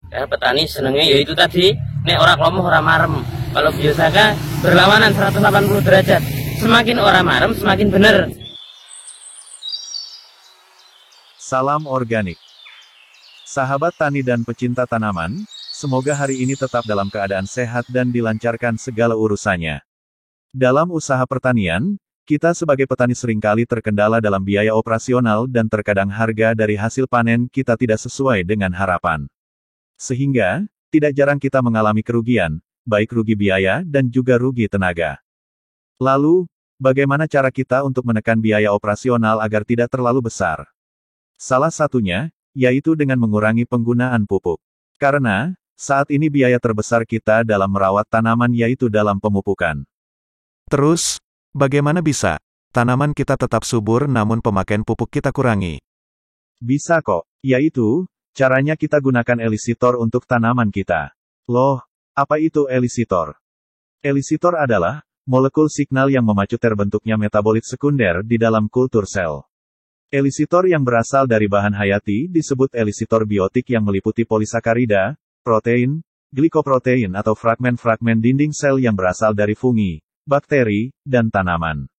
Ya, petani senengnya yaitu tadi, nek ora klomoh ora marem. Kalau biosaka berlawanan 180 derajat. Semakin ora marem, semakin bener. Salam organik. Sahabat tani dan pecinta tanaman, semoga hari ini tetap dalam keadaan sehat dan dilancarkan segala urusannya. Dalam usaha pertanian, kita sebagai petani seringkali terkendala dalam biaya operasional dan terkadang harga dari hasil panen kita tidak sesuai dengan harapan. Sehingga, tidak jarang kita mengalami kerugian, baik rugi biaya dan juga rugi tenaga. Lalu, bagaimana cara kita untuk menekan biaya operasional agar tidak terlalu besar? Salah satunya, yaitu dengan mengurangi penggunaan pupuk. Karena, saat ini biaya terbesar kita dalam merawat tanaman yaitu dalam pemupukan. Terus, bagaimana bisa tanaman kita tetap subur namun pemakaian pupuk kita kurangi? Bisa kok, yaitu, caranya kita gunakan elisitor untuk tanaman kita. Loh, apa itu elisitor? Elisitor adalah molekul signal yang memacu terbentuknya metabolit sekunder di dalam kultur sel. Elisitor yang berasal dari bahan hayati disebut elisitor biotik yang meliputi polisakarida, protein, glikoprotein atau fragmen-fragmen dinding sel yang berasal dari fungi, bakteri, dan tanaman.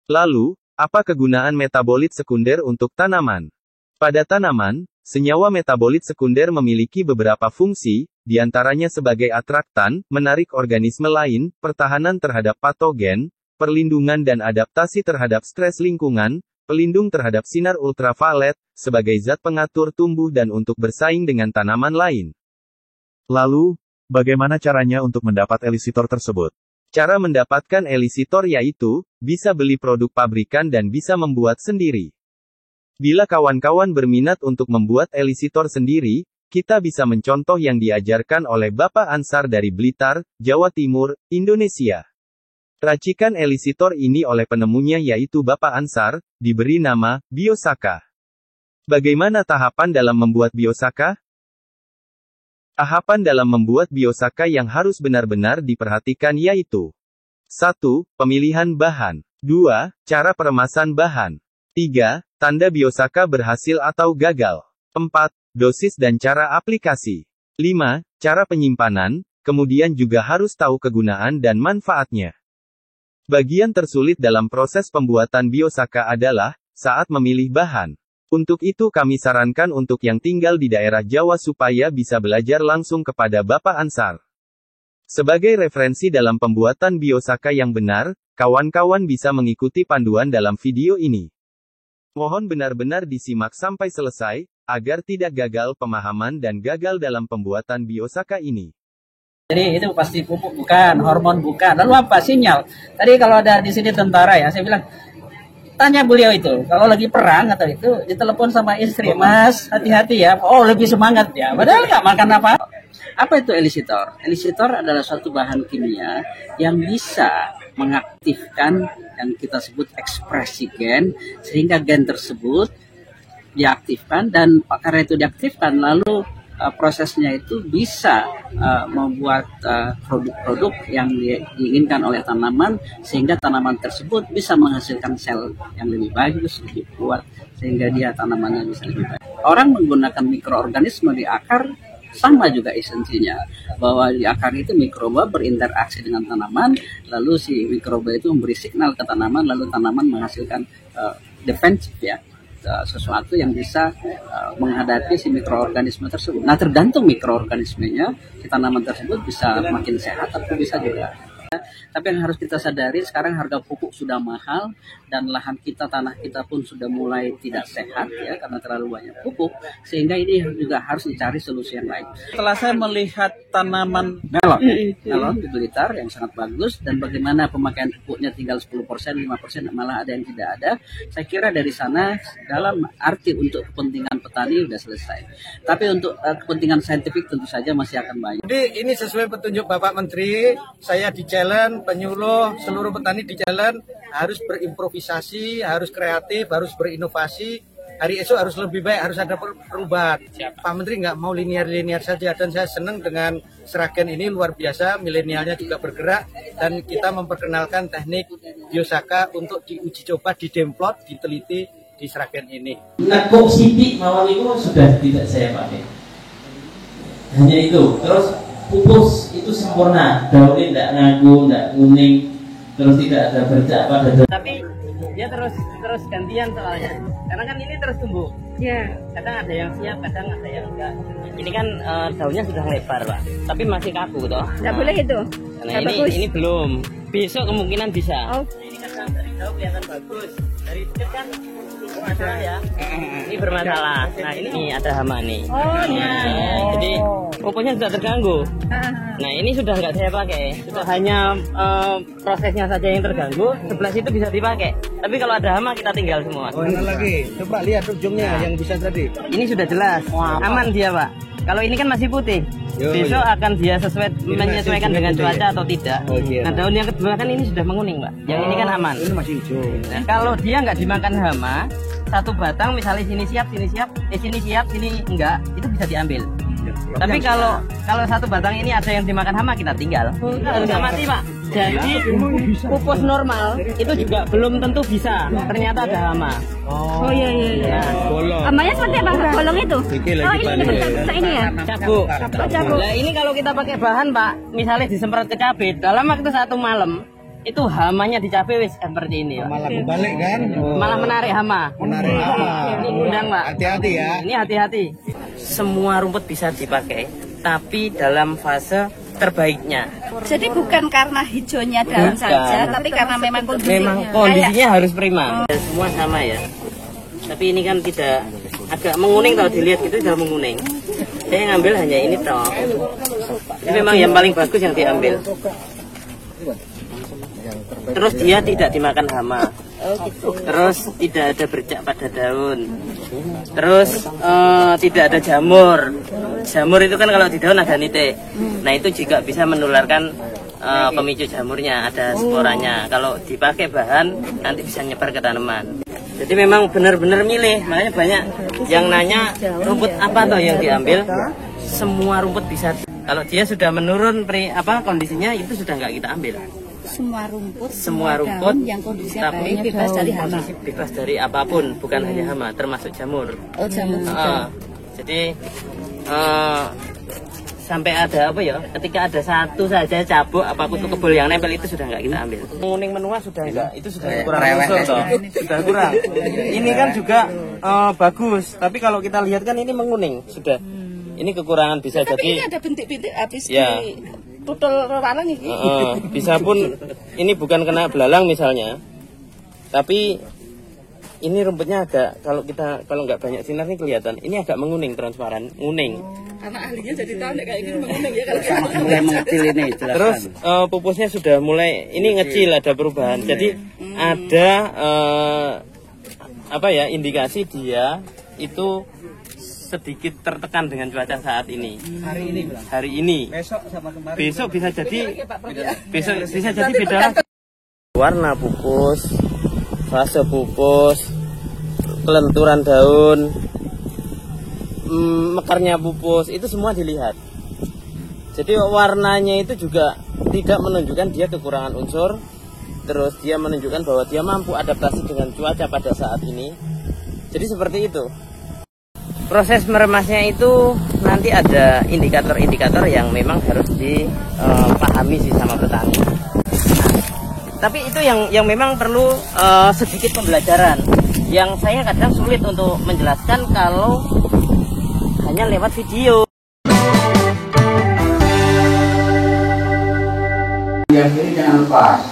Lalu, apa kegunaan metabolit sekunder untuk tanaman? Pada tanaman, senyawa metabolit sekunder memiliki beberapa fungsi, diantaranya sebagai atraktan, menarik organisme lain, pertahanan terhadap patogen, perlindungan dan adaptasi terhadap stres lingkungan, pelindung terhadap sinar ultraviolet, sebagai zat pengatur tumbuh dan untuk bersaing dengan tanaman lain. Lalu, bagaimana caranya untuk mendapat elisitor tersebut? Cara mendapatkan elisitor yaitu, bisa beli produk pabrikan dan bisa membuat sendiri. Bila kawan-kawan berminat untuk membuat elisitor sendiri, kita bisa mencontoh yang diajarkan oleh Bapak Ansar dari Blitar, Jawa Timur, Indonesia. Racikan elisitor ini oleh penemunya yaitu Bapak Ansar, diberi nama biosaka. Bagaimana tahapan dalam membuat biosaka? Tahapan dalam membuat biosaka yang harus benar-benar diperhatikan yaitu 1. Pemilihan bahan 2. Cara peremasan bahan 3. Tanda biosaka berhasil atau gagal 4. Dosis dan cara aplikasi 5. Cara penyimpanan, kemudian juga harus tahu kegunaan dan manfaatnya. Bagian tersulit dalam proses pembuatan biosaka adalah saat memilih bahan. Untuk itu kami sarankan untuk yang tinggal di daerah Jawa supaya bisa belajar langsung kepada Bapak Ansar. Sebagai referensi dalam pembuatan biosaka yang benar, kawan-kawan bisa mengikuti panduan dalam video ini. Mohon benar-benar disimak sampai selesai, agar tidak gagal pemahaman dan gagal dalam pembuatan biosaka ini. Jadi itu pasti pupuk bukan, hormon bukan. Lalu apa sinyal? Tadi kalau ada di sini tentara ya, saya bilang tanya beliau itu, kalau lagi perang atau itu ditelepon sama istri, Mas, hati-hati ya. Oh, lebih semangat ya. Padahal nggak makan apa. Apa itu elisitor? Elisitor adalah suatu bahan kimia yang bisa mengaktifkan yang kita sebut ekspresi gen, sehingga gen tersebut diaktifkan dan karena itu diaktifkan lalu prosesnya itu bisa membuat produk-produk yang diinginkan oleh tanaman sehingga tanaman tersebut bisa menghasilkan sel yang lebih bagus, lebih kuat sehingga dia tanamannya bisa lebih baik. Orang menggunakan mikroorganisme di akar sama juga esensinya bahwa di akar itu mikroba berinteraksi dengan tanaman lalu si mikroba itu memberi signal ke tanaman lalu tanaman menghasilkan defensif ya. Sesuatu yang bisa menghadapi si mikroorganisme tersebut. Nah, tergantung mikroorganismenya, si tanaman tersebut bisa makin sehat atau bisa juga. Tapi yang harus kita sadari sekarang harga pupuk sudah mahal dan lahan kita, tanah kita pun sudah mulai tidak sehat ya karena terlalu banyak pupuk sehingga ini juga harus dicari solusi yang lain. Setelah saya melihat tanaman melon di Blitar yang sangat bagus dan bagaimana pemakaian pupuknya tinggal 10%, 5%, malah ada yang tidak ada, saya kira dari sana dalam arti untuk kepentingan petani sudah selesai. Tapi untuk kepentingan saintifik tentu saja masih akan banyak. Jadi ini sesuai petunjuk Bapak Menteri, saya di challenge, penyuluh seluruh petani di challenge harus berimprovisasi, harus kreatif, harus berinovasi. Hari esok harus lebih baik, harus ada perubahan. Pak Menteri nggak mau linear-linear saja dan saya senang dengan Sragen ini luar biasa, milenialnya juga bergerak dan kita memperkenalkan teknik biosaka untuk diuji coba, didemplot, diteliti di Sragen ini. Nekuk sidik mawon itu sudah tidak saya pakai. hanya itu. Terus pupus itu sempurna, daunnya tidak ngagu, tidak kuning, terus tidak ada bercak pada daun. Tapi dia terus gantian soalnya, karena kan ini terus tumbuh. Ya. Kadang ada yang siap, kadang ada yang enggak. Ini kan daunnya sudah lebar, Pak, tapi masih kaku toh. Nggak boleh itu. Nah ini belum. Besok kemungkinan bisa. Oh. Ini kan dari jauh kelihatan bagus, dari dekat kan bermasalah ya. Ini bermasalah. Nah ini ada hama nih. Oh iya. Jadi pupuknya sudah terganggu. Nah ini sudah nggak saya pakai, sudah hanya prosesnya saja yang terganggu. Sebelah situ bisa dipakai. Tapi kalau ada hama kita tinggal semua. Oh ini lagi, coba lihat ujungnya yang bisa tadi. Ini sudah jelas, aman dia Pak. Kalau ini kan masih putih. Besok akan dia menyesuaikan dengan cuaca atau tidak. Nah daun yang kedua kan ini sudah menguning Pak. Yang ini kan aman. Ini masih hijau. Nah, kalau dia nggak dimakan hama, satu batang misalnya sini siap, sini siap, sini enggak, itu bisa diambil. Tapi kalau satu batang ini ada yang dimakan hama, kita tinggal. Nggak mati Pak. Jadi pupus normal itu juga belum tentu bisa. Ternyata ada hama. Oh iya. Hamanya seperti apa? Bolong itu? Oh ini ya? Cabuk. Nah ini kalau kita pakai bahan Pak, misalnya disemprot ke cabai, dalam waktu 1 malam itu hamanya di cabai wis seperti ini. Malah kebalik kan? Malah menarik hama. Ini undang Pak. Hati-hati ya. Ini hati-hati. Semua rumput bisa dipakai, tapi dalam fase terbaiknya. Jadi bukan karena hijaunya daun saja, tapi karena memang kondisinya harus prima. Semua sama ya. Tapi ini kan tidak agak menguning, kalau dilihat gitu sudah menguning. Saya ngambil hanya ini toh. Ini memang yang paling bagus yang diambil. Terus dia tidak dimakan hama. Terus tidak ada bercak pada daun. Terus tidak ada jamur. Jamur itu kan kalau di daun ada nite. Nah itu juga bisa menularkan pemicu jamurnya, ada sporanya. Kalau dipakai bahan nanti bisa nyebar ke tanaman. Jadi memang benar-benar milih. Makanya banyak yang nanya rumput apa toh yang diambil. Semua rumput bisa. Kalau dia sudah menurun kondisinya itu sudah nggak kita ambil. Semua rumput yang kondisinya baik, bebas dari hama. Bebas dari apapun, bukan hanya hama, termasuk jamur. Oh jamur. Jadi sampai ada ketika ada satu saja cabuk kutu kebul yang nempel itu sudah nggak kita ambil. Menguning menua sudah enggak, itu sudah kurang unsur toh. Sudah kurang. Ini kan juga bagus, tapi kalau kita lihat kan ini menguning sudah. Ini kekurangan bisa tapi jadi. Ini ada bintik-bintik habis ya. Tutul walang ini. Bisa pun ini bukan kena belalang misalnya, tapi ini rumputnya agak kalau nggak banyak sinar nih kelihatan ini agak menguning, transparan, nguning. Karena ahlinya jadi tahu kayak gini menguning ya kalau mulai mengecil ini. Jelaskan. Terus pupusnya sudah mulai ini ngecil, ada perubahan. Jadi ada indikasi dia itu sedikit tertekan dengan cuaca saat ini. Hari ini. Besok bisa jadi beda. Warna pupus, fase pupus, kelenturan daun, mekarnya pupus, itu semua dilihat. Jadi warnanya itu juga tidak menunjukkan dia kekurangan unsur. Terus dia menunjukkan bahwa dia mampu adaptasi dengan cuaca pada saat ini. Jadi seperti itu. Proses meremasnya itu nanti ada indikator-indikator yang memang harus dipahami sih sama petani. Tapi itu yang memang perlu sedikit pembelajaran. Yang saya kadang sulit untuk menjelaskan kalau hanya lewat video. Yang ini jangan lepas.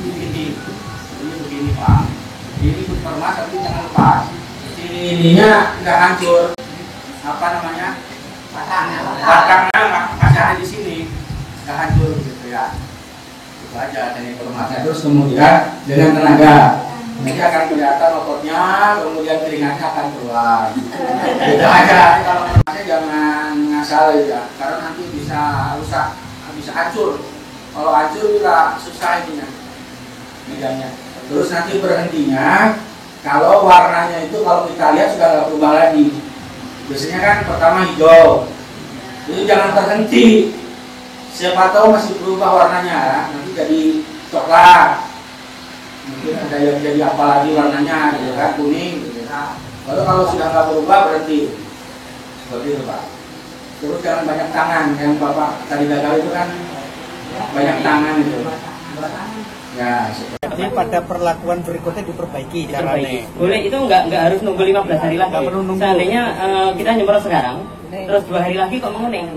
Ini begini Pak. Ini permas tapi jangan lepas. Ininya nggak hancur, batangnya masih ada di sini, nggak hancur gitu ya. Itu aja dari informasi. Terus kemudian dengan tenaga, nanti akan kelihatan ototnya, kemudian keringatnya akan keluar. Itu aja. Kalau informasi jangan ngasal ya, karena nanti bisa rusak, bisa hancur. Kalau hancur juga susah ininya, megangnya. Terus nanti berhentinya. Kalau warnanya itu kalau kita lihat sudah nggak berubah lagi. Biasanya kan pertama hijau, itu jangan terhenti. Siapa tahu masih berubah warnanya, nanti jadi coklat. Mungkin ada yang jadi apa lagi warnanya, gitu kan, kuning. Gitu. Lalu kalau sudah nggak berubah berhenti. Seperti itu Pak. Terus jangan banyak tangan, yang Bapak tadi gagal itu kan banyak tangan itu. Ya, Jadi pada perlakuan berikutnya diperbaiki caranya. Boleh, itu nggak harus nunggu 15 hari lagi. Nggak perlu nunggu. Seandainya kita nyemprot sekarang, terus 2 hari lagi kok menguning,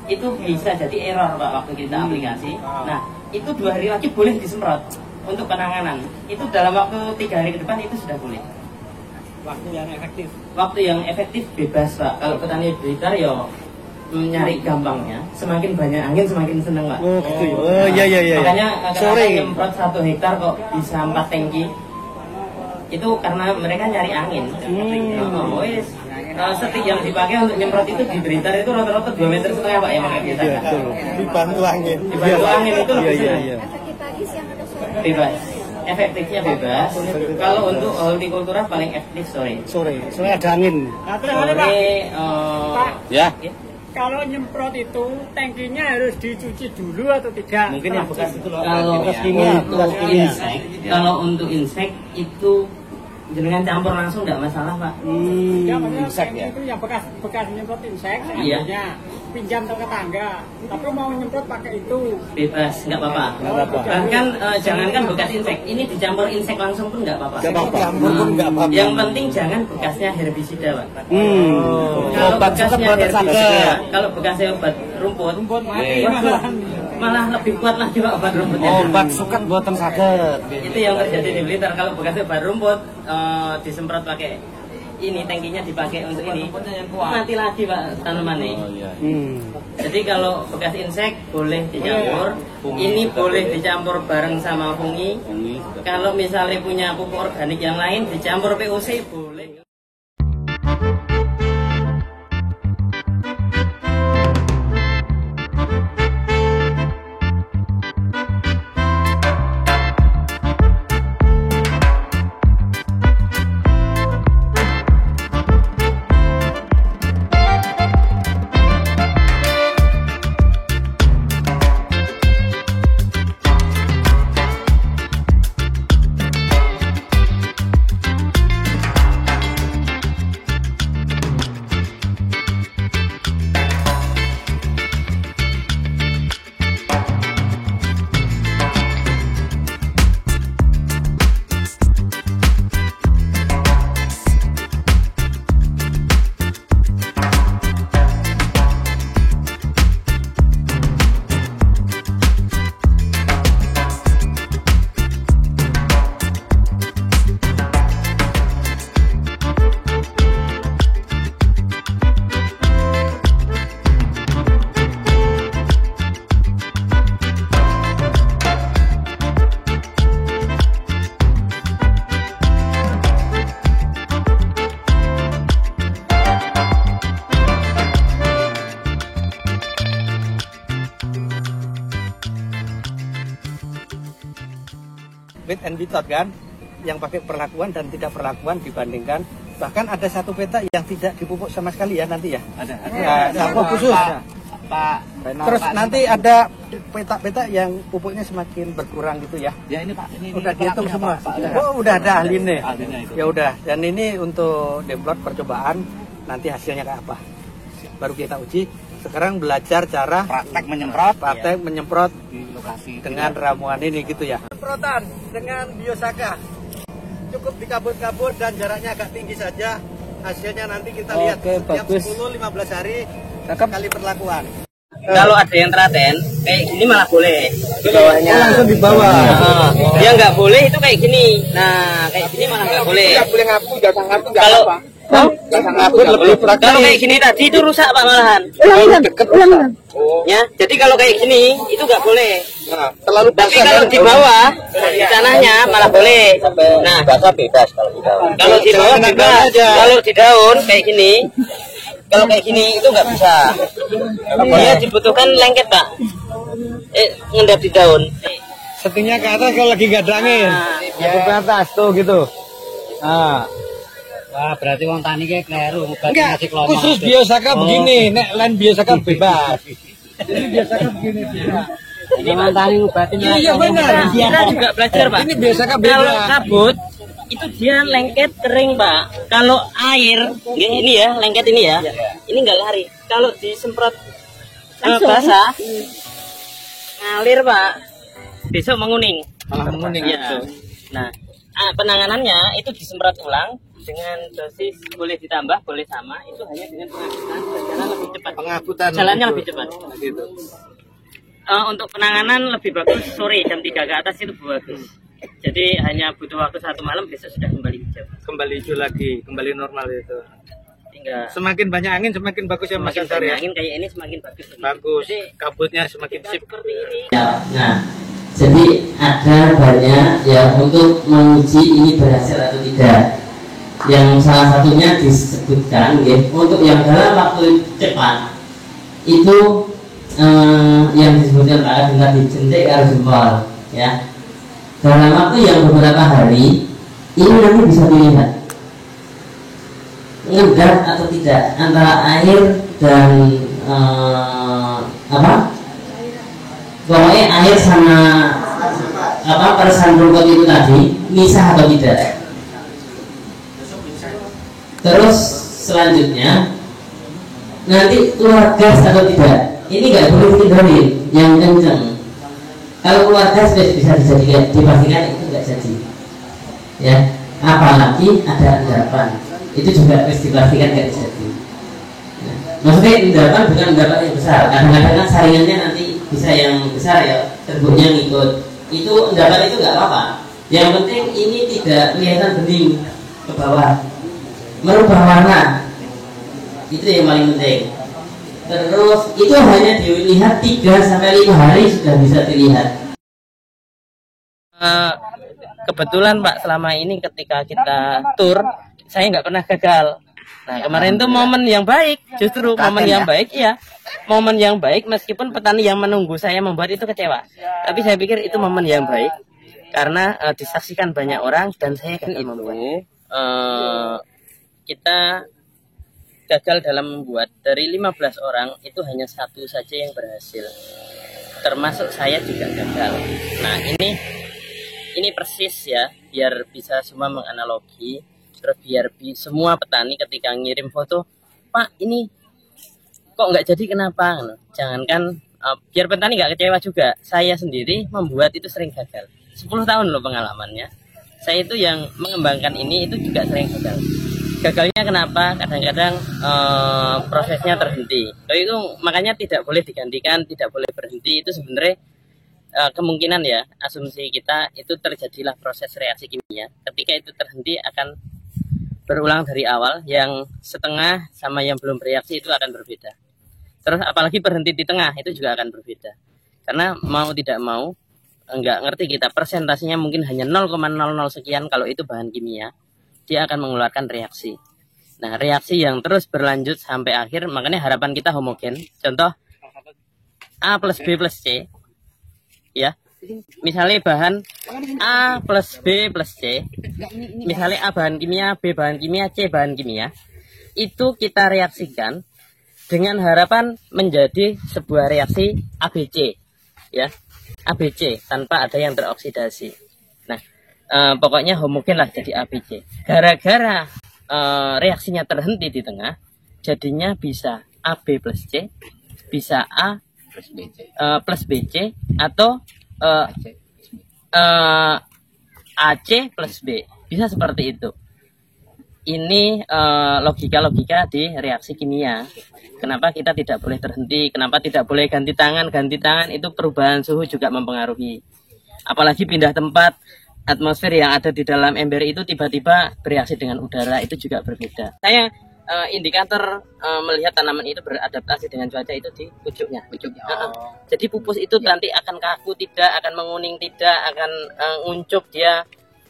itu bisa jadi error Pak waktu kita aplikasi. Nah, itu 2 hari lagi boleh disemprot untuk penanganan. Itu dalam waktu 3 hari ke depan itu sudah boleh. Waktu yang efektif. Waktu yang efektif bebas Pak. Kalau petani Blitar ya nyari gampangnya, semakin banyak angin semakin seneng Pak. Oh gitu ya. Oh iya. Makanya Sore. nyemprot 1 hektar kok bisa 4 tangki. Itu karena mereka nyari angin. Setik yang dipakai untuk nyemprot itu di Blitar itu rata-rata 2,5 meter Pak yang pakai kita. Dibantu angin. Dibantu angin itu lebih seneng. Iya. Bebas. Efektifnya bebas. Kalau untuk hortikultura paling efektif sore. Sore ada angin. Sore Ya. Kalau nyemprot itu tangkinya harus dicuci dulu atau tidak? Mungkin yang bekas itu loh. Kalau untuk insek itu jenengan campur langsung nggak masalah Pak. Ya, maksudnya tangki itu yang bekas nyemprot insek, Iya. seandainya pinjam ke tetangga, tapi mau nyemprot pakai itu. Bebas, nggak apa-apa. Bahkan jangankan bekas insek, ini dicampur insek langsung pun nggak apa-apa. Campur pun nggak apa-apa. Yang penting jangan bekasnya herbisida Pak. Kalau Obat bekasnya sakit, herbisida, kalau bekasnya obat rumput, malah lebih kuat lagi Pak obat rumputnya. Obat suket buatan sakit. Itu yang terjadi di Blitar. Kalau bekasnya obat rumput disemprot pakai ini, tangkinya dipakai untuk ini, mati lagi Pak tanamannya. Jadi kalau bekas insek boleh dicampur, ini boleh dicampur bareng sama fungi. Kalau misalnya punya pupuk organik yang lain dicampur POC boleh. With and without kan, yang pakai perlakuan dan tidak perlakuan dibandingkan. Bahkan ada satu peta yang tidak dipupuk sama sekali ya nanti ya. Ada khusus. Terus nanti ada peta-peta yang pupuknya semakin berkurang gitu ya. Ya ini Pak, ini Udah dihitung semua. Oh udah ada ahlinya. Ya udah. Dan ini untuk demplot percobaan, nanti hasilnya kayak apa. Baru kita uji. Sekarang belajar cara praktek menyemprot di lokasi dengan ramuan ini gitu ya. Semprotan dengan Biosaka. Cukup dikabut-kabut dan jaraknya agak tinggi saja. Hasilnya nanti kita lihat setiap 10-15 hari sekali perlakuan. Kalau ada yang telaten, kayak gini malah boleh di bawahnya. Langsung di bawah. Yang nggak boleh itu kayak gini. Nah, kayak gini malah nggak boleh. Boleh ngapu, jangan ngapu, Kalau lebih kalau kayak gini tadi itu rusak Pak malahan. Ya, jadi kalau kayak gini itu nggak boleh. terlalu Tapi kalau di bawah di tanahnya malah boleh. Nah, bebas kalau di bawah. Kalau di bawah bebas. Kalau di daun kayak gini, kalau kayak gini itu nggak bisa. Dia dibutuhkan lengket Pak. Ngendap di daun. settingnya ke atas kalau lagi nggak ada angin. Ya ke atas tuh gitu. Nah. Wah, berarti wong tani kayak kleru. Enggak, khusus Biosaka begini, nek lain Biosaka bebas. Ini Biosaka begini bebas. Ini wong tani ngobatin. Iya benar. Kita juga belajar Pak. Ini Biosaka Kalau bebas. kabut itu dia lengket kering Pak. Kalau air, ini ya lengket ini ya, ini nggak lari. kalau disemprot basah ngalir Pak, besok menguning. Malah menguning Ya. Nah, penanganannya itu disemprot ulang dengan dosis boleh ditambah, boleh sama, itu hanya dengan pengabutan berjalan lebih cepat. Pengabutan Jalannya lebih cepat. Gitu. Untuk penanganan lebih bagus sore jam 3 ke atas itu bagus. Jadi hanya butuh waktu 1 malam, besok sudah kembali hijau. Kembali hijau lagi, kembali normal itu. Tinggal Semakin banyak angin semakin bagus ya Mas semakin Ansar banyak ya. angin kayak ini semakin bagus. Bagus. Jadi Kabutnya semakin sip. seperti ini. Nah, jadi ada banyak ya untuk menguji ini berhasil atau tidak. Yang salah satunya disebutkan, ya, untuk yang dalam waktu cepat itu yang disebutkan Pak adalah dijentik karo jempol, ya. Dalam waktu yang beberapa hari ini nanti bisa dilihat ngendap atau tidak antara air dan pokoknya air sama peresan rumput itu tadi misah atau tidak. Terus selanjutnya nanti keluar gas atau tidak, ini nggak boleh dihindarin yang kenceng. Kalau keluar gas bisa dijadikan, dipastikan itu nggak jadi, ya. Apalagi ada endapan, itu juga harus dipastikan nggak jadi. Nah, maksudnya endapan bukan endapan yang besar. Kadang-kadang kan saringannya nanti bisa yang besar ya, terbuknya ngikut. Itu endapan itu nggak apa-apa. Yang penting ini tidak kelihatan bening ke bawah, merubah warna, itu yang paling penting. Terus itu hanya dilihat 3-5 hari sudah bisa dilihat. Kebetulan Pak, selama ini ketika kita tur saya nggak pernah gagal. Nah kemarin itu momen yang baik, justru momen yang baik, iya, momen yang baik meskipun petani yang menunggu saya membuat itu kecewa. Tapi saya pikir itu momen yang baik karena disaksikan banyak orang dan saya kan itu kita gagal dalam membuat. Dari 15 orang itu hanya 1 saja yang berhasil, termasuk saya juga gagal. Nah ini persis ya, biar bisa semua menganalogi, terus biar semua petani ketika ngirim foto, Pak ini kok nggak jadi kenapa? Jangankan biar petani nggak kecewa juga, saya sendiri membuat itu sering gagal. 10 tahun loh pengalamannya. Saya itu yang mengembangkan ini itu juga sering gagal. Gagalnya kenapa? Kadang-kadang prosesnya terhenti. Itu makanya tidak boleh digantikan, tidak boleh berhenti. Itu sebenarnya kemungkinan ya, asumsi kita itu terjadilah proses reaksi kimia. Ketika itu terhenti akan berulang dari awal. Yang setengah sama yang belum bereaksi itu akan berbeda. Terus apalagi berhenti di tengah itu juga akan berbeda. Karena mau tidak mau, enggak ngerti kita persentasenya mungkin hanya 0,00 sekian kalau itu bahan kimia. Dia akan mengeluarkan reaksi. Nah, reaksi yang terus berlanjut sampai akhir, makanya harapan kita homogen. Contoh, A plus B plus C. Ya, misalnya bahan A plus B plus C. Misalnya A bahan kimia, B bahan kimia, C bahan kimia. Itu kita reaksikan dengan harapan menjadi sebuah reaksi ABC. Ya, ABC tanpa ada yang teroksidasi. Nah, pokoknya homogen lah jadi ABC. Gara-gara reaksinya terhenti di tengah, jadinya bisa AB plus C, bisa A plus BC, atau AC plus B. Bisa seperti itu. Ini logika-logika di reaksi kimia. Kenapa kita tidak boleh terhenti? Kenapa tidak boleh ganti tangan? Ganti tangan itu perubahan suhu juga mempengaruhi. Apalagi pindah tempat, atmosfer yang ada di dalam ember itu tiba-tiba bereaksi dengan udara, itu juga berbeda. Saya indikator melihat tanaman itu beradaptasi dengan cuaca itu di pucuknya. Jadi pupus itu nanti akan kaku tidak, akan menguning tidak, akan nguncup dia,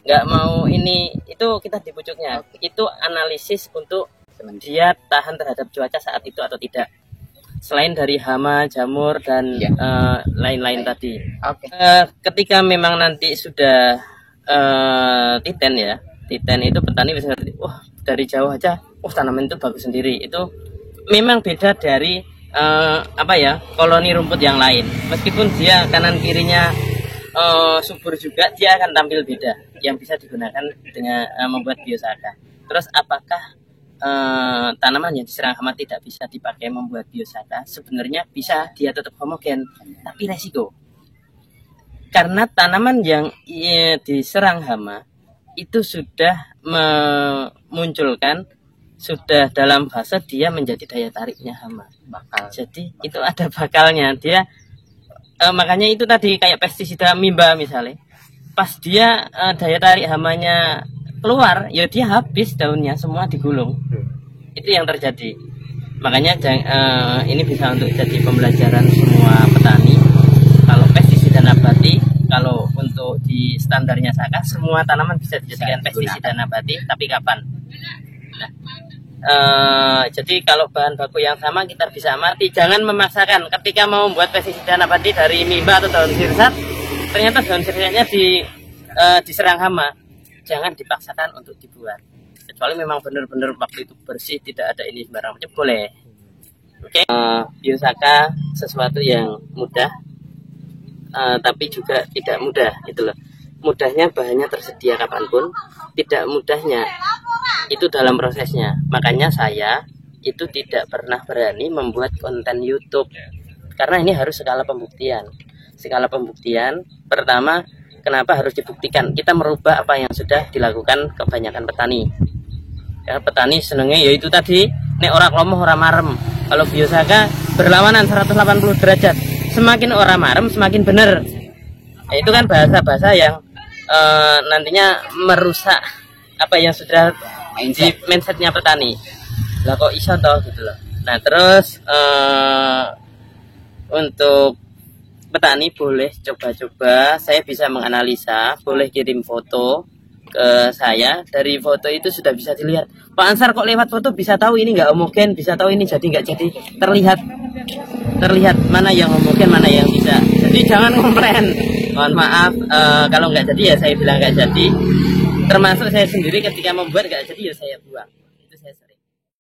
nggak mau ini, itu kita di pucuknya. Itu analisis untuk dia tahan terhadap cuaca saat itu atau tidak. Selain dari hama, jamur, dan lain-lain tadi. Ketika memang nanti sudah titen ya, titen itu petani bisa ngerti, wah dari jauh aja, tanaman itu bagus sendiri. Itu memang beda dari koloni rumput yang lain. Meskipun dia kanan kirinya subur juga, dia akan tampil beda. Yang bisa digunakan dengan membuat biosaka. Terus apakah tanaman yang diserang hama tidak bisa dipakai membuat biosaka, sebenarnya bisa dia tetap homogen, tapi resiko. Karena tanaman yang diserang hama itu sudah memunculkan, sudah dalam fase dia menjadi daya tariknya hama. Bakal. Jadi itu ada bakalnya dia. Makanya itu tadi kayak pestisida mimba misalnya. Pas dia daya tarik hamanya keluar, ya dia habis daunnya semua digulung. Itu yang terjadi. Makanya ini bisa untuk jadi pembelajaran semua petani. Kalau pestisida nabati, kalau untuk di standarnya Saka, semua tanaman bisa dijadikan pestisida nabati, tapi kapan? Nah, jadi kalau bahan baku yang sama kita bisa amati. Jangan memaksakan ketika mau membuat pestisida nabati dari mimba atau daun sirsat, ternyata daun sirsatnya diserang hama. Jangan dipaksakan untuk dibuat. Kecuali memang benar-benar waktu itu bersih, tidak ada ini sembarang macam, boleh. Oke. Biosaka sesuatu yang mudah, tapi juga tidak mudah gitu loh. Mudahnya bahannya tersedia kapanpun, tidak mudahnya itu dalam prosesnya. Makanya saya itu tidak pernah berani membuat konten YouTube karena ini harus skala pembuktian. Skala pembuktian pertama, kenapa harus dibuktikan? Kita merubah apa yang sudah dilakukan kebanyakan petani. Ya, petani senengnya yaitu tadi nek ora klomoh ora marem. Kalau biosaka berlawanan 180 derajat. Semakin orang marem semakin benar. Nah, itu kan bahasa-bahasa yang nantinya merusak apa yang sudah di mindsetnya petani. Lah kok iso toh gitu loh. Nah terus untuk petani boleh coba-coba, saya bisa menganalisa, boleh kirim foto ke saya. Dari foto itu sudah bisa dilihat, Pak Ansar kok lewat foto bisa tahu ini nggak homogen, bisa tahu ini jadi nggak jadi, terlihat mana yang homogen, mana yang tidak. Jadi jangan komplain, mohon maaf kalau nggak jadi ya saya bilang nggak jadi. Termasuk saya sendiri ketika membuat nggak jadi ya saya buang. Itu saya